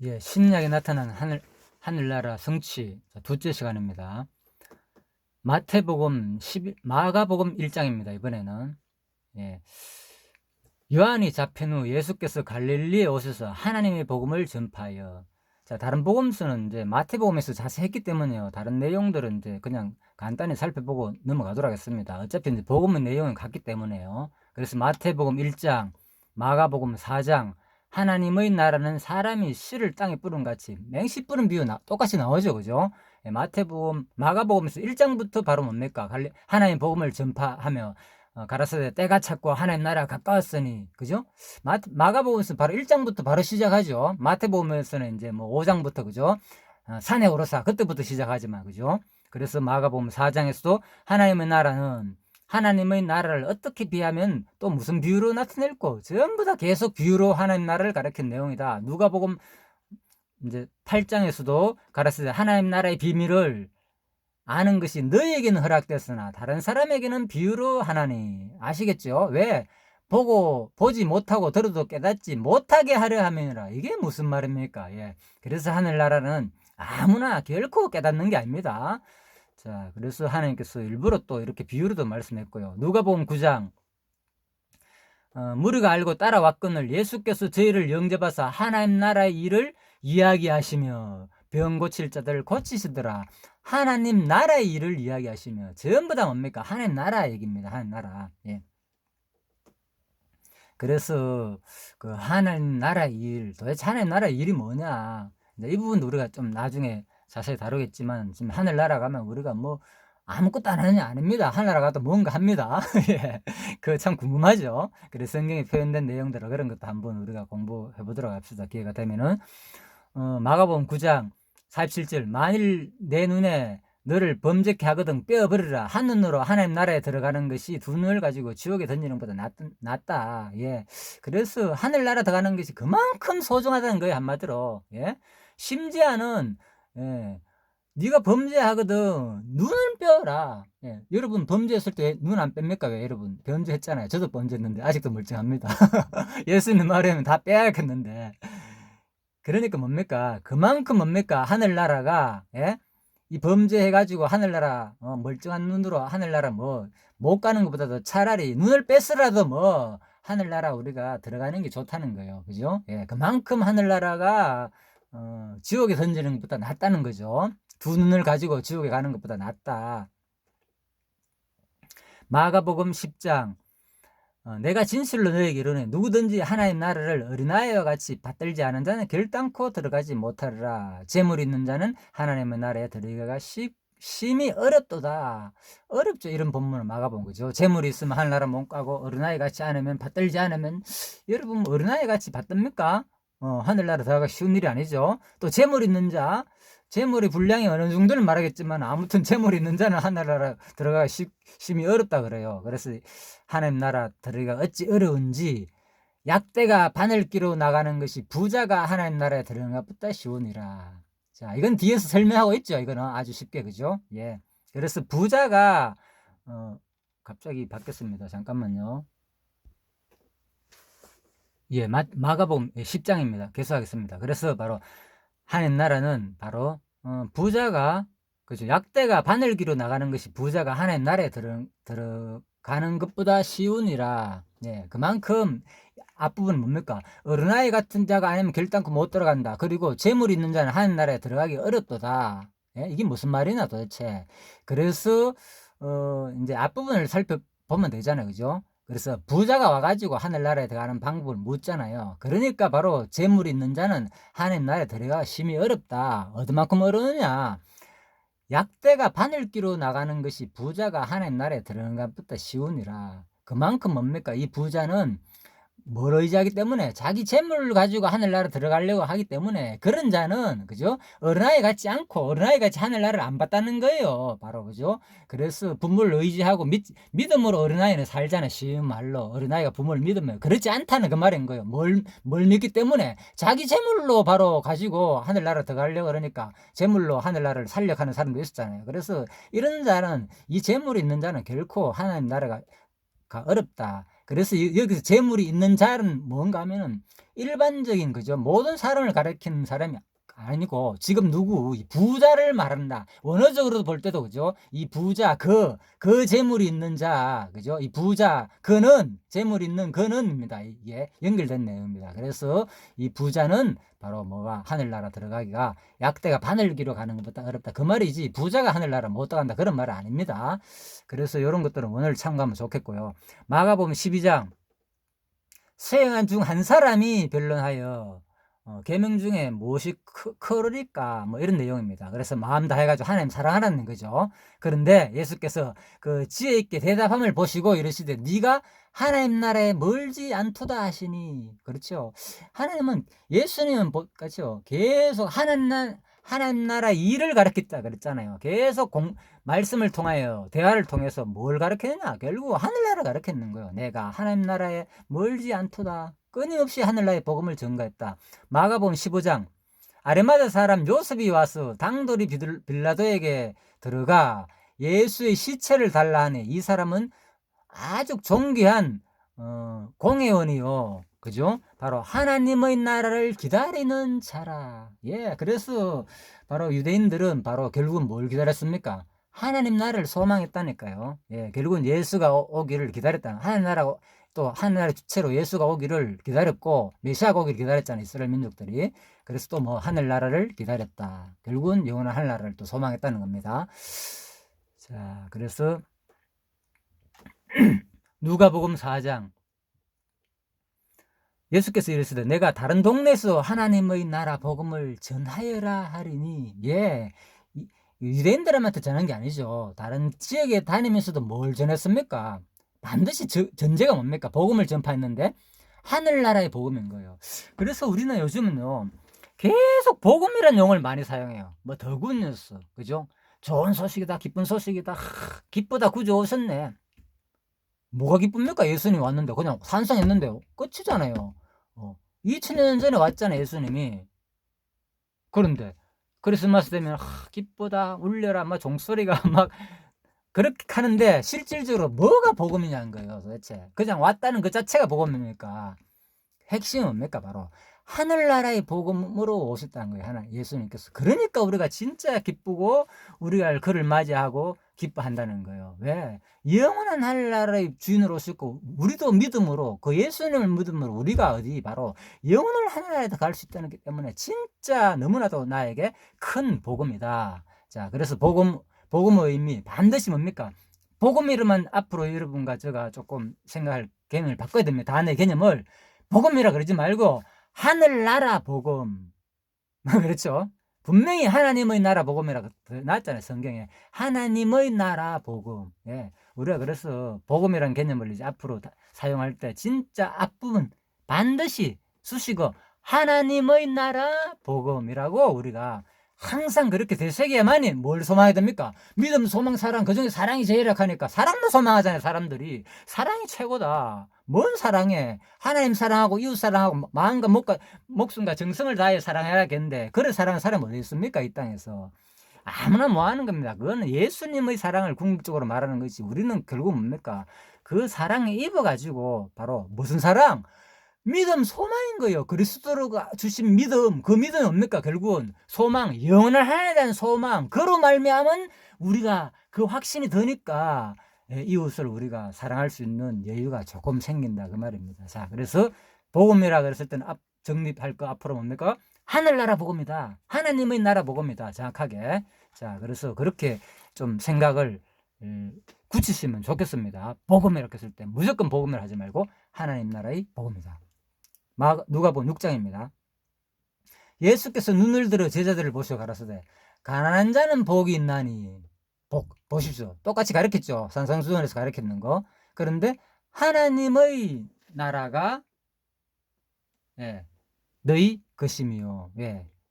예, 신약에 나타난 하늘나라 성취. 자, 둘째 시간입니다. 마가복음 1장입니다. 이번에는. 예. 요한이 잡힌 후 예수께서 갈릴리에 오셔서 하나님의 복음을 전파하여. 자, 다른 복음서는 이제 마태복음에서 자세히 했기 때문에요. 다른 내용들은 이제 그냥 간단히 살펴보고 넘어가도록 하겠습니다. 어차피 이제 복음의 내용은 같기 때문에요. 그래서 마태복음 1장, 마가복음 4장, 하나님의 나라는 사람이 씨를 땅에 뿌린 같이 맹씨 뿌린 비유 똑같이 나오죠. 그죠? 예, 마가복음에서 1장부터 바로 뭡니까? 하나님 복음을 전파하며 가라사대 때가 찼고 하나님 나라가 가까웠으니, 그죠? 마가복음에서 바로 1장부터 바로 시작하죠. 마태복음에서는 이제 뭐 5장부터, 그죠? 산에 오르사 그때부터 시작하지만, 그죠? 그래서 마가복음 4장에서도 하나님의 나라를 어떻게 비하면 또 무슨 비유로 나타낼고, 전부 다 계속 비유로 하나님 나라를 가리킨 내용이다. 누가복음 이제 8장에서도 가라사대 하나님 나라의 비밀을 아는 것이 너희에게는 허락됐으나 다른 사람에게는 비유로 하나니. 아시겠죠? 왜? 보지 못하고 들어도 깨닫지 못하게 하려 함이니라. 이게 무슨 말입니까? 예. 그래서 하늘나라는 아무나 결코 깨닫는 게 아닙니다. 자, 그래서 하나님께서 일부러 또 이렇게 비유로도 말씀했고요. 누가복음 9장, 무리가 알고 따라왔거늘 예수께서 저희를 영접하사 하나님 나라의 일을 이야기하시며 병 고칠 자들을 고치시더라. 하나님 나라의 일을 이야기하시며, 전부 다 뭡니까? 하나님 나라 얘기입니다. 하나님 나라. 예. 그래서 그 하나님 나라의 일, 도대체 하나님 나라의 일이 뭐냐? 이 부분도 우리가 좀 나중에 자세히 다루겠지만, 지금 하늘나라 가면 우리가 뭐 아무것도 안 하느냐? 아닙니다. 하늘나라 가도 뭔가 합니다. 예. 그거 참 궁금하죠? 그래서 성경에 표현된 내용들, 그런 것도 한번 우리가 공부해 보도록 합시다. 기회가 되면은. 마가복음 9장 47절, 만일 내 눈에 너를 범죄케 하거든 떼어버리라. 한눈으로 하나님 나라에 들어가는 것이 두 눈을 가지고 지옥에 던지는 것보다 낫다. 예. 그래서 하늘나라 들어가는 것이 그만큼 소중하다는 거예요, 한마디로. 예. 심지어는, 예, 네가 범죄하거든 눈을 빼어라. 예. 여러분 범죄했을 때 눈 안 뺍니까? 왜? 여러분 범죄했잖아요. 저도 범죄했는데 아직도 멀쩡합니다. 예수님 말하면 다 빼야겠는데. 그러니까 뭡니까? 그만큼 뭡니까? 하늘나라가, 예? 이 범죄해가지고 하늘나라, 멀쩡한 눈으로 하늘나라 못 가는 것보다도 차라리 눈을 뺐으라도 하늘나라 우리가 들어가는 게 좋다는 거예요. 그죠? 예, 그만큼 하늘나라가, 지옥에 던지는 것보다 낫다는 거죠. 두 눈을 가지고 지옥에 가는 것보다 낫다. 마가복음 10장, 내가 진실로 너에게 이르노니 누구든지 하나님 나라를 어린아이와 같이 받들지 않은 자는 결단코 들어가지 못하리라. 재물 있는 자는 하나님의 나라에 들어가기가 심히 어렵도다. 어렵죠. 이런 본문을 마가본 거죠. 재물이 있으면 하늘나라 못 가고 어린아이 같이 않으면 받들지 않으면, 여러분 어린아이 같이 받듭니까? 하늘나라 들어가기 쉬운 일이 아니죠. 또 재물 있는 자, 재물의 분량이 어느 정도는 말하겠지만 아무튼 재물 있는 자는 하늘나라 들어가기 심히 어렵다 그래요. 그래서 하나님 나라 들어가기가 어찌 어려운지, 약대가 바늘 끼로 나가는 것이 부자가 하나님 나라에 들어가는 것보다 쉬우니라. 자, 이건 뒤에서 설명하고 있죠. 이거는 아주 쉽게, 그죠? 예. 그래서 부자가, 갑자기 바뀌었습니다. 잠깐만요. 예, 마가복음 10장입니다. 계속하겠습니다. 그래서 바로 하나님 나라는 바로, 부자가, 그죠? 약대가 바늘기로 나가는 것이 부자가 하나님 나라에 들어가는 것보다 쉬우니라. 예, 그만큼 앞부분은 뭡니까? 어린아이 같은 자가 아니면 결단코 못 들어간다. 그리고 재물 있는 자는 하나님 나라에 들어가기 어렵도다. 예, 이게 무슨 말이냐 도대체. 그래서, 이제 앞부분을 살펴보면 되잖아요. 그죠? 그래서 부자가 와가지고 하늘나라에 들어가는 방법을 묻잖아요. 그러니까 바로 재물 있는 자는 하나님 나라에 들어가기 심히 어렵다. 어디만큼 어려우냐? 약대가 바늘기로 나가는 것이 부자가 하나님 나라에 들어가는 것보다 쉬우니라. 그만큼 뭡니까? 이 부자는 뭘 의지하기 때문에, 자기 재물을 가지고 하늘나라 들어가려고 하기 때문에, 그런 자는, 그죠? 어린아이 같지 않고 어린아이 같이 하늘나라를 안 받다는 거예요. 바로, 그죠? 그래서 부모를 의지하고 믿음으로 어린아이는 살잖아요. 쉬운 말로. 어린아이가 부모를 믿으면 그렇지 않다는 그 말인 거예요. 뭘 믿기 때문에 자기 재물로 바로 가지고 하늘나라 들어가려고 그러니까 재물로 하늘나라를 살려가는 사람도 있었잖아요. 그래서 이런 자는, 이 재물이 있는 자는 결코 하나님 나라가 어렵다. 그래서 여기서 재물이 있는 자는 뭔가 하면은 일반적인 그죠? 모든 사람을 가리키는 사람이 아니고 지금 누구 이 부자를 말한다. 원어적으로 볼 때도 그죠? 이 부자 그 재물이 있는 자 그죠? 이 부자 그는 재물 있는 그는입니다. 이게 연결된 내용입니다. 그래서 이 부자는 바로 뭐가 하늘나라 들어가기가 약대가 바늘기로 가는 것보다 어렵다. 그 말이지 부자가 하늘나라 못 들어간다 그런 말은 아닙니다. 그래서 이런 것들은 원어를 참고하면 좋겠고요. 마가복음 12장 수행한 중 한 사람이 변론하여 계명 중에 무엇이 크리까 뭐 이런 내용입니다. 그래서 마음 다해가지고 하나님 사랑하라는 거죠. 그런데 예수께서 그 지혜 있게 대답함을 보시고 이러시되 네가 하나님 나라에 멀지 않도다 하시니 그렇죠. 하나님은 예수님은 그렇죠. 계속 하나님 나라 일을 가르쳤다 그랬잖아요. 계속 말씀을 통하여 대화를 통해서 뭘 가르쳤느냐? 결국 하늘나라 가르쳤는 거예요. 내가 하나님 나라에 멀지 않도다. 끊임없이 하늘나라의 복음을 전가했다. 마가복음 15장 아레마다 사람 요셉이 와서 당돌이 빌라도에게 들어가 예수의 시체를 달라 하니 이 사람은 아주 존귀한 공회원이요. 그죠? 바로 하나님의 나라를 기다리는 자라. 예, 그래서 바로 유대인들은 바로 결국은 뭘 기다렸습니까? 하나님 나라를 소망했다니까요. 예, 결국은 예수가 오기를 기다렸다. 하나님 나라 또 하나님 나라 주체로 예수가 오기를 기다렸고 메시아가 오기를 기다렸잖아요. 이스라엘 민족들이. 그래서 또 뭐 하늘 나라를 기다렸다. 결국은 영원한 하늘 나라를 또 소망했다는 겁니다. 자, 그래서 누가복음 4장 예수께서 이르시되 내가 다른 동네에서 하나님의 나라 복음을 전하여라 하리니 예 유대인들한테 전한 게 아니죠. 다른 지역에 다니면서도 뭘 전했습니까? 반드시 전제가 뭡니까? 복음을 전파했는데 하늘나라의 복음인 거예요. 그래서 우리는 요즘은요 계속 복음이라는 용어를 많이 사용해요. 뭐 더 굿뉴스 그죠? 좋은 소식이다 기쁜 소식이다 기쁘다 구주 오셨네. 뭐가 기쁩니까? 예수님이 왔는데 그냥 산성했는데요. 끝이잖아요. 2000년 전에 왔잖아요. 예수님이. 그런데 크리스마스 되면 기쁘다 울려라 막 종소리가 막 그렇게 하는데 실질적으로 뭐가 복음이냐는 거예요. 도대체 그냥 왔다는 그 자체가 복음입니까? 핵심은 뭡니까? 바로 하늘나라의 복음으로 오셨다는 거예요. 하나 예수님께서. 그러니까 우리가 진짜 기쁘고 우리가 그를 맞이하고 기뻐한다는 거예요. 왜? 영원한 하늘나라의 주인으로 오셨고 우리도 믿음으로 그 예수님을 믿음으로 우리가 어디 바로 영원한 하늘나라에 갈 수 있다는 것 때문에 진짜 너무나도 나에게 큰 복음이다. 자, 그래서 복음의 의미 반드시 뭡니까? 복음이라면 앞으로 여러분과 제가 조금 생각할 개념을 바꿔야 됩니다. 단의 개념을 복음이라 그러지 말고 하늘나라 복음. 그렇죠? 분명히 하나님의 나라 복음이라고 나왔잖아요. 성경에. 하나님의 나라 복음. 예. 우리가 그래서 복음이라는 개념을 이제 앞으로 사용할 때 진짜 앞부분 반드시 수식어 하나님의 나라 복음이라고 우리가 항상 그렇게 되새겨야만이 뭘 소망해야 됩니까? 믿음, 소망, 사랑. 그중에 사랑이 제일 약하니까 사랑도 소망하잖아요. 사람들이. 사랑이 최고다. 뭔 사랑해? 하나님 사랑하고 이웃 사랑하고 마음과 목숨과 정성을 다해 사랑해야겠는데 그런 사랑하는 사람이 어디 있습니까? 이 땅에서. 아무나 뭐 하는 겁니다. 그거는 예수님의 사랑을 궁극적으로 말하는 것이 우리는 결국 뭡니까? 그 사랑에 입어가지고 바로 무슨 사랑? 믿음, 소망인 거예요. 그리스도가 주신 믿음, 그 믿음이 뭡니까? 결국은 소망, 영원한 하나님에 대한 소망. 그로 말미암은 우리가 그 확신이 드니까 이웃을 우리가 사랑할 수 있는 여유가 조금 생긴다 그 말입니다. 자, 그래서 복음이라 그랬을 때는 정립할 거 앞으로 뭡니까? 하늘나라 복음이다. 하나님의 나라 복음이다. 정확하게. 자, 그래서 그렇게 좀 생각을 굳히시면 좋겠습니다. 복음이라고 했을 때 무조건 복음을 하지 말고 하나님 나라의 복음이다. 누가복음 6장입니다. 예수께서 눈을 들어 제자들을 보시고 가라사대 가난한 자는 복이 있나니 보십시오. 똑같이 가르쳤죠. 산상수훈에서 가르쳤는 거. 그런데 하나님의 나라가 너희 것임이요.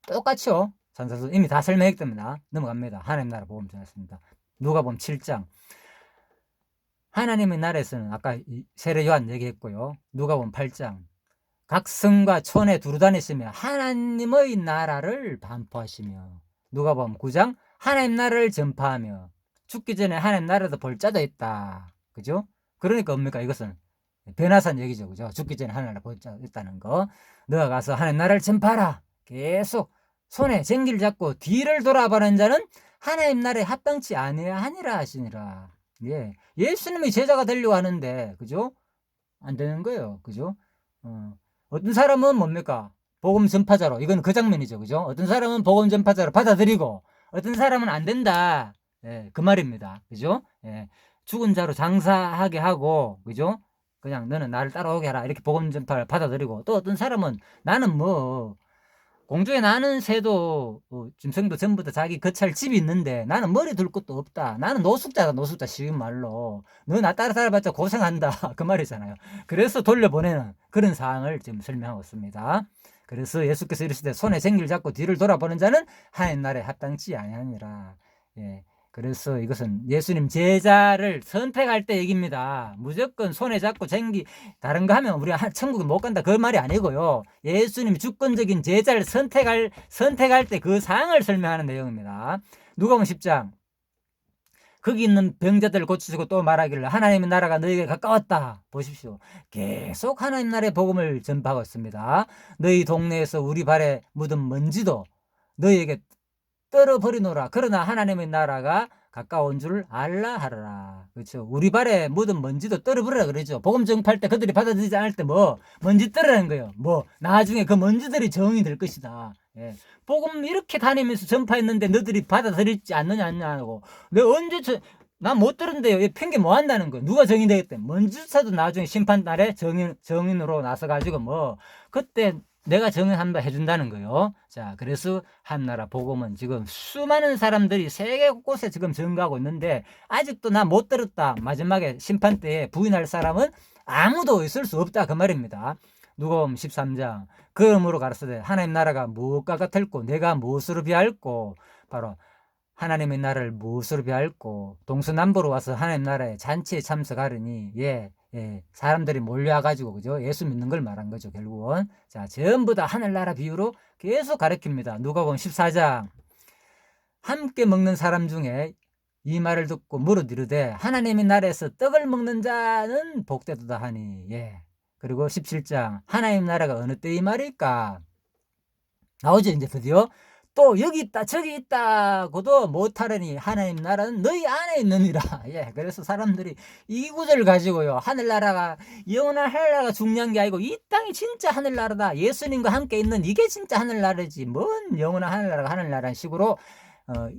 똑같죠. 산상수훈 이미 다 설명했답니다. 넘어갑니다. 하나님 나라 복음 전했습니다. 누가복음 7장 하나님의 나라에서는 아까 세례 요한 얘기했고요. 누가복음 8장 각 성과 촌에 두루다니시며 하나님의 나라를 반포하시며 누가복음 9장 하나님 나라를 전파하며 죽기 전에 하나님 나라도 볼 자도 있다. 그죠? 그러니까 뭡니까? 이것은 변화산 얘기죠. 그죠? 죽기 전에 하늘나라 보였다는 거. 너가 가서 하나님 나라를 전파하라. 계속 손에 쟁기를 잡고 뒤를 돌아보는 자는 하나님 나라에 합당치 아니하니라 하시니라. 예. 예수님이 제자가 되려고 하는데, 그죠? 안 되는 거예요. 그죠? 어떤 사람은 뭡니까? 복음 전파자로. 이건 그 장면이죠. 그죠? 어떤 사람은 복음 전파자로 받아들이고, 어떤 사람은 안 된다. 예, 그 말입니다. 그죠? 예. 죽은 자로 장사하게 하고, 그죠? 그냥 너는 나를 따라오게 하라. 이렇게 복음 전파를 받아들이고, 또 어떤 사람은 나는 뭐, 공중에 나는 새도 짐승도 전부 다 자기 거처할 집이 있는데 나는 머리 둘 것도 없다. 나는 노숙자다. 노숙자 쉬운 말로. 너 나 따라 살아봤자 고생한다. 그 말이잖아요. 그래서 돌려보내는 그런 상황을 지금 설명하고 있습니다. 그래서 예수께서 이르시되 손에 쟁기를 잡고 뒤를 돌아보는 자는 하나님 나라에 합당치 아니하니라. 예. 그래서 이것은 예수님 제자를 선택할 때 얘기입니다. 무조건 손에 잡고 쟁기 다른 거 하면 우리가 천국에 못 간다 그 말이 아니고요. 예수님이 주권적인 제자를 선택할 때 그 사항을 설명하는 내용입니다. 누가복음 10장 거기 있는 병자들을 고치시고 또 말하기를 하나님의 나라가 너희에게 가까웠다. 보십시오. 계속 하나님 나라의 복음을 전파하고 있습니다. 너희 동네에서 우리 발에 묻은 먼지도 너희에게 떨어버리노라. 그러나 하나님의 나라가 가까운 줄 알라 하라. 그렇죠. 우리 발에 묻은 먼지도 떨어버리라 그러죠. 복음 전파할 때 그들이 받아들이지 않을 때 뭐 먼지 떨어라는 거예요. 뭐 나중에 그 먼지들이 정이 될 것이다. 예. 복음 이렇게 다니면서 전파했는데 너들이 받아들이지 않느냐 하고 내가 언제 난 못 들은데요. 핑계 뭐 한다는 거예요. 누가 정의 되겠대. 먼지차도 나중에 심판날에 정인으로 나서가지고 뭐 그때 내가 정의 한번 해준다는 거예요. 자, 그래서 한나라 복음은 지금 수많은 사람들이 세계 곳곳에 지금 증가하고 있는데 아직도 나 못 들었다. 마지막에 심판 때에 부인할 사람은 아무도 있을 수 없다. 그 말입니다. 누가복음 13장 그러므로 가르치되 하나님 나라가 무엇과 같을꼬 내가 무엇으로 비할꼬 바로 하나님의 나라를 무엇으로 비할꼬 동서남북으로 와서 하나님 나라에 잔치에 참석하려니 사람들이 몰려와가지고 그죠 예수 믿는 걸 말한 거죠 결국은. 자, 전부 다 하늘나라 비유로 계속 가르칩니다. 누가복음 14장 함께 먹는 사람 중에 이 말을 듣고 물어 이르되 하나님의 나라에서 떡을 먹는 자는 복되도다 하니. 그리고 17장 하나님 나라가 어느 때의 말일까 나오죠. 이제 드디어 또 여기 있다 저기 있다고도 못하려니 하나님 나라는 너희 안에 있느니라. 그래서 사람들이 이 구절을 가지고요 하늘나라가 영원한 하늘나라가 중요한 게 아니고 이 땅이 진짜 하늘나라다. 예수님과 함께 있는 이게 진짜 하늘나라지 뭔 영원한 하늘나라가 하늘나라는 식으로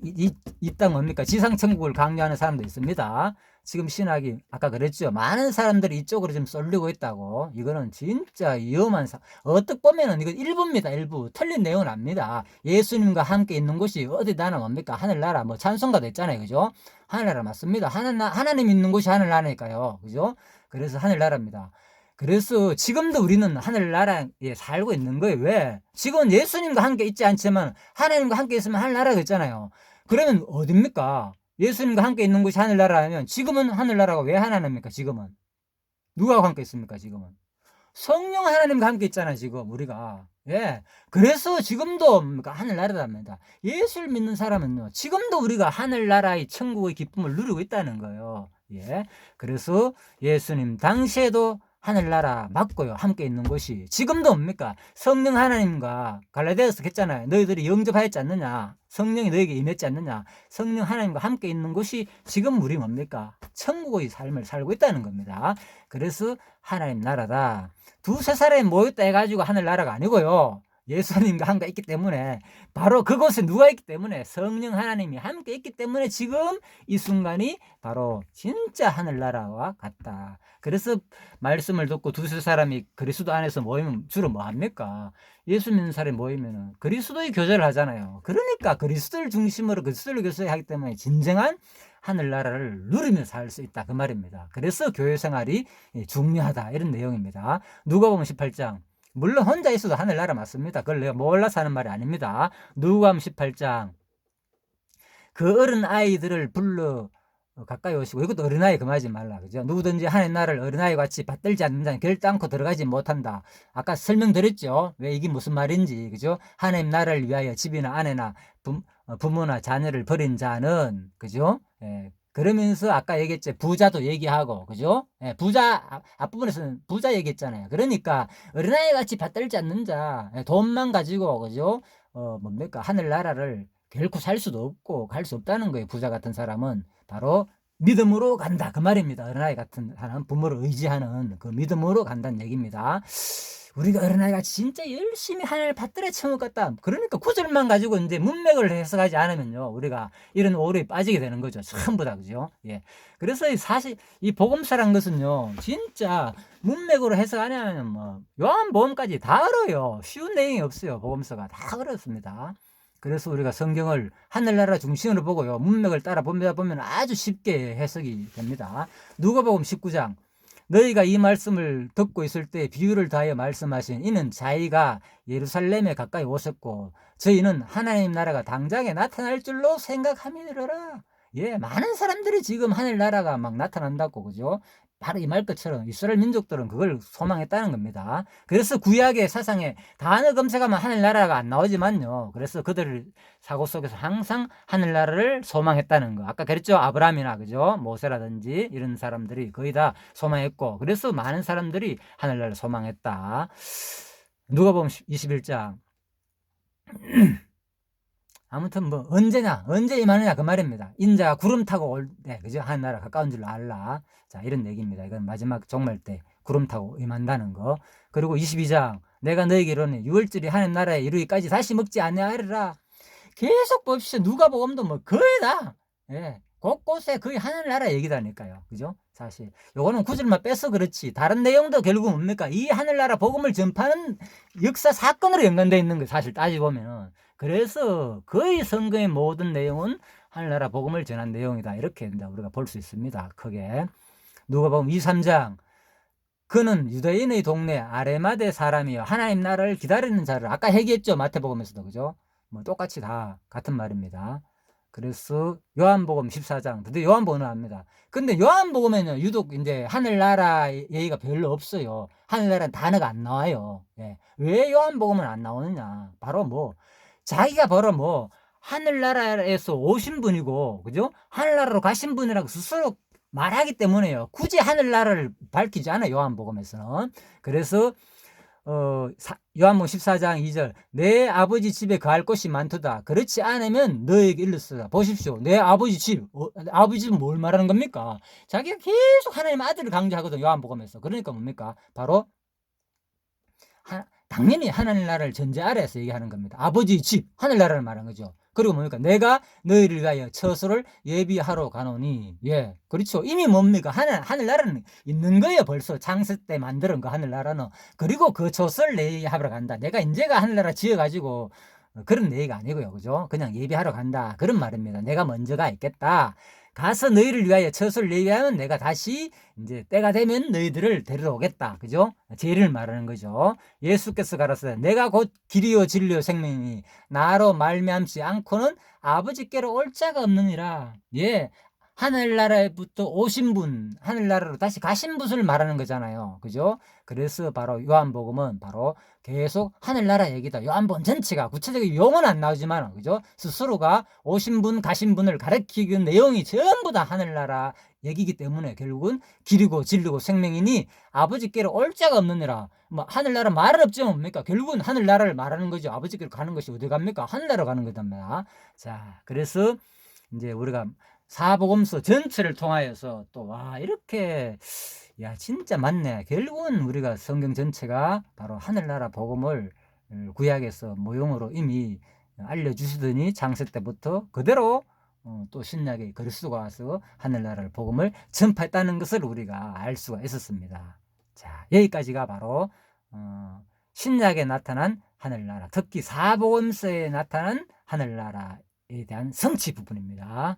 이 땅 뭡니까 지상천국을 강요하는 사람도 있습니다. 지금 신학이 아까 그랬죠. 많은 사람들이 이쪽으로 지금 쏠리고 있다고. 이거는 진짜 위험한 어떻게 보면은 이거 일부입니다. 일부. 틀린 내용은 압니다. 예수님과 함께 있는 곳이 어디 나라 뭡니까? 하늘나라. 뭐 찬송가도 있잖아요. 그죠? 하늘나라 맞습니다. 하나님 있는 곳이 하늘나라니까요. 그죠? 그래서 하늘나라입니다. 그래서 지금도 우리는 하늘나라에 살고 있는 거예요. 왜? 지금은 예수님과 함께 있지 않지만 하나님과 함께 있으면 하늘나라가 있잖아요. 그러면 어딥니까? 예수님과 함께 있는 곳이 하늘나라면 지금은 하늘나라가 왜 하나입니까? 지금은 누가 함께 있습니까? 지금은 성령 하나님과 함께 있잖아요. 지금 우리가 그래서 지금도 하늘나라답니다. 예수를 믿는 사람은요 지금도 우리가 하늘나라의 천국의 기쁨을 누리고 있다는 거예요. 그래서 예수님 당시에도 하늘나라 맞고요. 함께 있는 곳이 지금도 뭡니까? 성령 하나님과 갈라디아서 했잖아요. 너희들이 영접하였지 않느냐? 성령이 너에게 임했지 않느냐? 성령 하나님과 함께 있는 곳이 지금 우리 뭡니까? 천국의 삶을 살고 있다는 겁니다. 그래서 하나님 나라다. 두세 사람이 모였다 해가지고 하늘나라가 아니고요. 예수님과 함께 있기 때문에 바로 그곳에 누가 있기 때문에 성령 하나님이 함께 있기 때문에 지금 이 순간이 바로 진짜 하늘나라와 같다. 그래서 말씀을 듣고 두세 사람이 그리스도 안에서 모이면 주로 뭐 합니까? 예수 믿는 사람이 모이면 그리스도의 교제를 하잖아요. 그러니까 그리스도를 중심으로 그리스도를 교제하기 때문에 진정한 하늘나라를 누리며 살 수 있다 그 말입니다. 그래서 교회 생활이 중요하다 이런 내용입니다. 누가복음 18장 물론 혼자 있어도 하늘나라 맞습니다. 그걸 내가 몰라서 하는 말이 아닙니다. 누가복음 18장 그 어른 아이들을 불러 가까이 오시고 이것도 어린아이 금하지 말라 그죠? 누구든지 하나님 나라를 어린아이 같이 받들지 않는 자는 결단코 들어가지 못한다. 아까 설명드렸죠. 왜 이게 무슨 말인지 그죠? 하나님 나라를 위하여 집이나 아내나 부모나 자녀를 버린 자는 그죠? 그러면서 아까 얘기했죠. 부자도 얘기하고, 그죠? 예, 부자, 앞부분에서는 부자 얘기했잖아요. 그러니까, 어린아이 같이 받들지 않는 자, 예, 돈만 가지고, 그죠? 뭡니까? 하늘나라를 결코 살 수도 없고, 갈 수 없다는 거예요. 부자 같은 사람은. 바로 믿음으로 간다. 그 말입니다. 어린아이 같은 사람, 부모를 의지하는 그 믿음으로 간다는 얘기입니다. 우리가 어린아이가 진짜 열심히 하늘 받들어 쳐먹 같다. 그러니까 구절만 가지고 이제 문맥을 해석하지 않으면요. 우리가 이런 오류에 빠지게 되는 거죠. 전부 다, 그죠? 예. 그래서 사실 이 복음서란 것은요. 진짜 문맥으로 해석 안 하면 뭐, 요한복음까지 다 어려요. 쉬운 내용이 없어요. 복음서가 다 어렵습니다. 그래서 우리가 성경을 하늘나라 중심으로 보고요. 문맥을 따라 보면 아주 쉽게 해석이 됩니다. 누가복음 19장. 너희가 이 말씀을 듣고 있을 때 비유를 다하여 말씀하신 이는 자기가 예루살렘에 가까이 오셨고 저희는 하나님 나라가 당장에 나타날 줄로 생각함이더라. 예, 많은 사람들이 지금 하늘나라가 막 나타난다고, 그죠? 바로 이 말 것처럼 이스라엘 민족들은 그걸 소망했다는 겁니다. 그래서 구약의 사상에 단어 검색하면 하늘나라가 안 나오지만요. 그래서 그들 사고 속에서 항상 하늘나라를 소망했다는 거. 아까 그랬죠? 아브라함이나, 그죠? 모세라든지 이런 사람들이 거의 다 소망했고, 그래서 많은 사람들이 하늘나라를 소망했다. 누가복음 21장. 아무튼 뭐 언제 임하느냐 그 말입니다. 인자가 구름 타고 올 때, 그죠? 하늘나라 가까운 줄 알라. 자, 이런 얘기입니다. 이건 마지막 종말 때 구름 타고 임한다는 거. 그리고 22장. 내가 너에게 이르노니 유월절이 하늘나라에 이르기까지 다시 먹지 아니하리라. 계속 봅시다. 누가복음도 뭐 거의 다, 예, 곳곳에 거의 하늘나라 얘기다니까요. 그죠? 사실 요거는 구절만 빼서 그렇지 다른 내용도 결국 뭡니까? 이 하늘나라 복음을 전파하는 역사 사건으로 연관되어 있는 거예요. 사실 따지보면은. 그래서 거의 성경의 모든 내용은 하늘나라 복음을 전한 내용이다. 이렇게 우리가 볼 수 있습니다. 크게. 누가복음 23장. 그는 유대인의 동네 아레마대 사람이요 하나님 나라를 기다리는 자를, 아까 얘기했죠. 마태복음에서도, 그죠? 뭐 똑같이 다 같은 말입니다. 그래서 요한복음 14장. 근데 요한복음은 합니다. 근데 요한복음에는 유독 이제 하늘나라 얘기가 별로 없어요. 하늘나라는 단어가 안 나와요. 예. 왜 요한복음은 안 나오느냐? 바로 뭐 자기가 바로 뭐 하늘나라에서 오신 분이고, 그죠? 하늘나라로 가신 분이라고 스스로 말하기 때문에요. 굳이 하늘나라를 밝히지 않아요. 요한복음에서는. 그래서 요한복음 14장 2절. 내 아버지 집에 거할 곳이 많도다. 그렇지 않으면 너에게 일렀으라. 보십시오. 내 아버지 집. 아버지 집은 뭘 말하는 겁니까? 자기가 계속 하나님의 아들을 강조하거든. 요한복음에서. 그러니까 뭡니까? 바로 당연히 하늘나라를 전제 아래에서 얘기하는 겁니다. 아버지 집, 하늘나라를 말하는 거죠. 그리고 뭡니까? 내가 너희를 위하여 처소를 예비하러 가노니. 예, 그렇죠. 이미 뭡니까? 하늘나라는 있는 거예요. 벌써 창세 때 만드는 거 하늘나라는. 그리고 그 처소를 예비하러 간다. 내가 인제가 하늘나라 지어가지고 그런 얘기가 아니고요. 그죠? 그냥 예비하러 간다. 그런 말입니다. 내가 먼저가 있겠다. 가서 너희를 위하여 처소를 예비하면 내가 다시 이제 때가 되면 너희들을 데리러 오겠다. 그죠? 제를 말하는 거죠. 예수께서 가라사대 내가 곧 길이요 진리요 생명이니 나로 말미암지 않고는 아버지께로 올 자가 없느니라. 예. 하늘나라부터 오신 분, 하늘나라로 다시 가신 분을 말하는 거잖아요. 그죠? 그래서 바로 요한복음은 바로 계속 하늘나라 얘기다. 요한복음 전체가 구체적인 용어는 안 나오지만, 그죠? 스스로가 오신 분, 가신 분을 가리키는 내용이 전부 다 하늘나라 얘기이기 때문에 결국은 길이고 진리고 생명이니 아버지께로 올 자가 없느니라. 뭐 하늘나라 말은 없죠. 뭡니까? 결국은 하늘나라를 말하는 거죠. 아버지께로 가는 것이 어디 갑니까? 하늘나라 가는 거단 말이야. 자, 그래서 이제 우리가 사복음서 전체를 통하여서 또 와 이렇게 야 진짜 맞네. 결국은 우리가 성경 전체가 바로 하늘나라 복음을 구약에서 모형으로 이미 알려주시더니 창세 때부터 그대로 또 신약의 그리스도가 와서 하늘나라를 복음을 전파했다는 것을 우리가 알 수가 있었습니다. 자, 여기까지가 바로 신약에 나타난 하늘나라, 특히 사복음서에 나타난 하늘나라에 대한 성취 부분입니다.